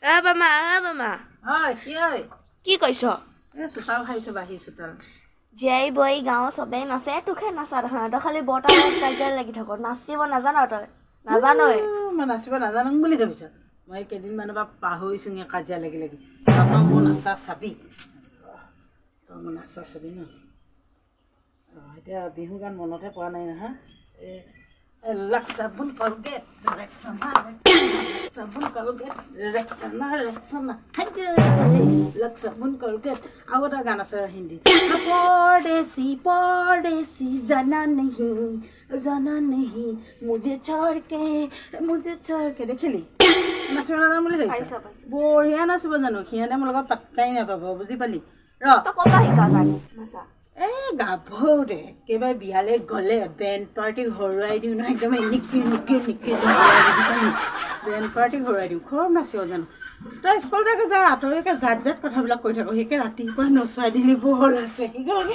মামা হয় কি হয় কি কৈছ এই চোতাল খাইছোঁ বাঢ়ি চোতাল জীয়াই বৈ গাঁৱৰ চবেই নাচে তোকে নাচা দেখা তই খালি বৰ্তাৰ লগত কাজিয়া লাগি থাক নাচিব নাজান তই নাজানই মই নাচিব নাজানো বুলি ভাবিছ মই কেইদিনমানৰ পৰা পাহৰিছোঁগে কাজিয়া লাগি লাগি তাৰপৰা মোৰ নাচা চাবি তই মোৰ নাচা চাবি ন এতিয়া বিহু গান মনতে পৰা নাই নহয় Laksabun Colgate, Rexona, Laksabun Colgate, Rexona, Laksabun Colgate. Awak dah ganas Hindi. Pardesi, जाना नहीं, मुझे छोड़ के देखली. नाचिब नाजाনো বুলি ভাবিছা বঢ়িয়া নাচিব জানো সিহঁতে মোৰ লগত পাত্তাই নাপাব বুজি পালি ৰ তই ক'ৰ পৰা শিকা গান নাচা এই গাভৰুতে একেবাৰে বিয়ালৈ গ'লে বেণ্ড পাৰ্টি হৰুৱাই দিওঁ নহয় একদম নিকি বেণ্ড পাৰ্টি হৰুৱাই দিওঁ খুব নাচিব জানো তই স্কুলতে যা আঁতৰকে জাত কথাবিলাক কৈ থাকোঁ সেইকে ৰাতিপুৱা নচুৱাই দিলি বৰ লাজ লাগি গ'ল